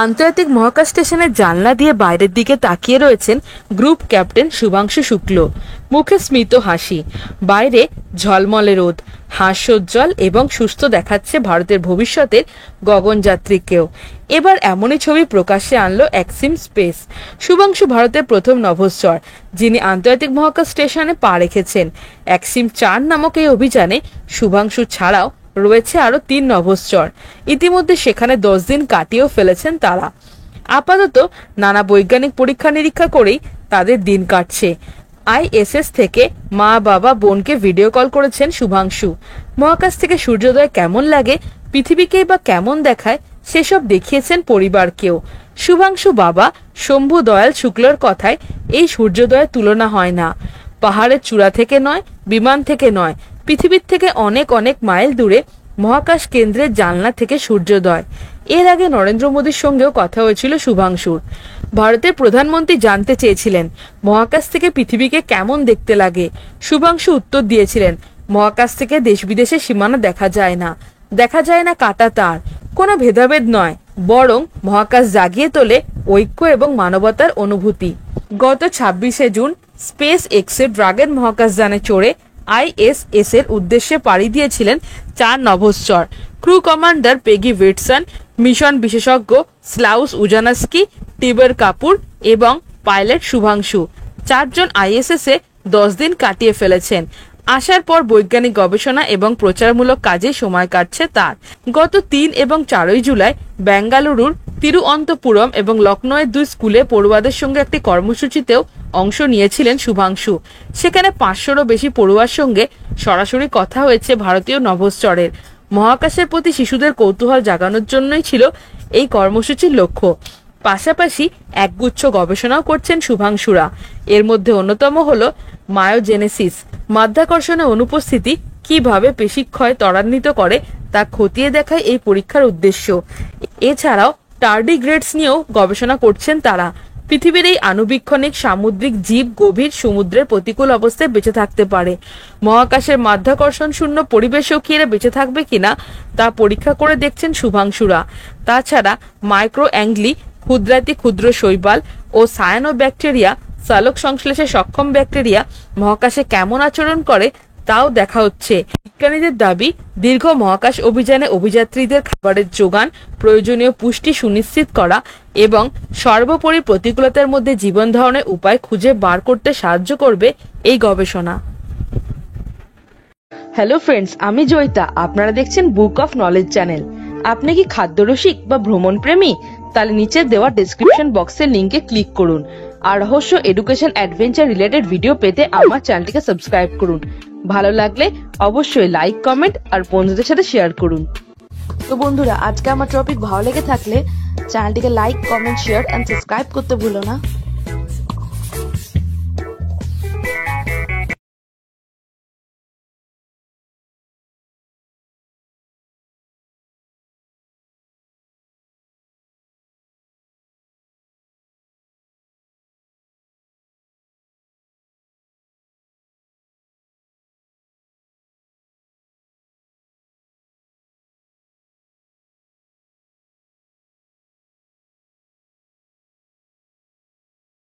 আন্তর্জাতিক মহাকাশ স্টেশনের জানলা দিয়ে বাইরের দিকে তাকিয়ে রয়েছেন গ্রুপ ক্যাপ্টেন শুভাংশু শুক্ল। মুখে স্মিত হাসি, বাইরে ঝলমলে রোদ, হাস্যোজ্জ্বল এবং সুস্থ দেখাচ্ছে ভারতের ভবিষ্যতের গগনযাত্রীকেও। এবার এমনই ছবি প্রকাশ্যে আনলো এক্সিম স্পেস। শুভাংশু ভারতের প্রথম নভোশ্চর, যিনি আন্তর্জাতিক মহাকাশ স্টেশনে পা রেখেছেন। এক্সিম-4 নামক এই অভিযানে শুভাংশু ছাড়াও রয়েছে আরো 3 নভোশ্চর। ইতিমধ্যে সেখানে 10 দিন কাটিয়েও ফেলেছেন তারা। আপাতত নানা বৈজ্ঞানিক পরীক্ষা নিরীক্ষা করেই তাদের দিন কাটছে। ISS থেকে মা বাবা বোনকে ভিডিও কল করেছেন শুভাংশু। মহাকাশ থেকে সূর্যোদয় কেমন লাগে, পৃথিবীকেই বা কেমন দেখায়, সেসব দেখিয়েছেন পরিবারকেও। শুভাংশু বাবা শম্ভু দয়াল শুক্লর কথায় এই সূর্যোদয়ের তুলনা হয় না। পাহাড়ের চূড়া থেকে নয়, বিমান থেকে নয়, পৃথিবীর থেকে অনেক অনেক মাইল দূরে মহাকাশ কেন্দ্রের জানলা থেকে সূর্যোদয়। এর আগে নরেন্দ্র মোদীর সঙ্গেও কথা হয়েছিল শুভাংশুর। ভারতের প্রধানমন্ত্রী জানতে চেয়েছিলেন মহাকাশ থেকে পৃথিবীকে কেমন দেখতে লাগে। শুভাংশু উত্তর দিয়েছিলেন, মহাকাশ থেকে দেশ বিদেশের সীমানা দেখা যায় না, দেখা যায় না কাটা তার। কোনো ভেদাভেদ নয়, বরং মহাকাশ জাগিয়ে তোলে ঐক্য এবং মানবতার অনুভূতি। গত 26শে জুন স্পেস এক্সের ড্রাগন মহাকাশযানে চড়ে ISS এর উদ্দেশ্যে পাড়ি দিয়েছিলেন 4 নভোশ্চর। ক্রু কমান্ডার পেগি উইটসন, মিশন বিশেষজ্ঞ স্লাউস উজানস্কি, টিবার কাপুর এবং পাইলট শুভাংশু। 4 জন ISS এ 10 দিন কাটিয়ে ফেলেছেন। আসার পর বৈজ্ঞানিক গবেষণা এবং প্রচারমূলক কাজে সময় কাটছে তার। গত 3 এবং 4ই জুলাই বেঙ্গালুরুর তিরুঅন্তপুরম এবং লখনৌয়ের 2 স্কুলে পড়ুয়াদের সঙ্গে একটি কর্মসূচিতেও অংশ নিয়েছিলেন শুভাংশু। সেখানে 500রও বেশি পড়ুয়ার সঙ্গে সরাসরি কথা হয়েছে ভারতীয় নভোশ্চরের। মহাকাশের প্রতি শিশুদের কৌতূহল জাগানোর জন্যই ছিল এই কর্মসূচির লক্ষ্য। পাশাপাশি একগুচ্ছ গবেষণাও করছেন শুভাংশুরা। এর মধ্যে অন্যতম হল মায়োজেনেসিস, মাধ্যাকর্ষণের অনুপস্থিতি কিভাবে পেশিক্ষয় ত্বরান্বিত করে তা খতিয়ে দেখায় এই পরীক্ষার উদ্দেশ্য। এছাড়াও টার্ডিগ্রেডস নিয়েও গবেষণা করছেন তারা। পৃথিবীর এই আণুবীক্ষণিক সামুদ্রিক জীব গভীর সমুদ্রের প্রতিকূল অবস্থায় বেঁচে থাকতে পারে। মহাকাশের মাধ্যাকর্ষণ শূন্য পরিবেশেও কি এরা বেঁচে থাকবে কিনা তা পরীক্ষা করে দেখছেন শুভাংশুরা। তাছাড়া মাইক্রো অ্যাংলি, ক্ষুদ্রাতি ক্ষুদ্র শৈবাল ও সায়ানোব্যাকটেরিয়া, সালোক সংশ্লেষে সক্ষম ব্যাকটেরিয়া মহাকাশে কেমন আচরণ করে তাও দেখা হচ্ছে। বিজ্ঞানীদের দাবি, দীর্ঘ মহাকাশ অভিযানে অভিযাত্রীদের খাবারের যোগান, প্রয়োজনীয় পুষ্টি সুনিশ্চিত করা এবং সর্বোপরি প্রতিকূলতার মধ্যে জীবন ধারণের উপায় খুঁজে বার করতে সাহায্য করবে এই গবেষণা। হ্যালো ফ্রেন্ডস, আমি জয়িতা, আপনারা দেখছেন বুক অফ নলেজ চ্যানেল। আপনি কি খাদ্যরসিক বা ভ্রমণ প্রেমী? তাহলে নিচে দেওয়া ডেসক্রিপশন বক্সের লিংকে ক্লিক করুন আর রহস্য, এডুকেশন, অ্যাডভেঞ্চার রিলেটেড ভিডিও পেতে আমার চ্যানেলটিকে সাবস্ক্রাইব করুন। ভালো লাগলে অবশ্যই লাইক, কমেন্ট আর বন্ধুদের সাথে শেয়ার করুন। তো বন্ধুরা, আজকে আমার টপিক ভালো লেগে থাকলে চ্যানেলটিকে like, comment, share and subscribe করতে ভুলো না।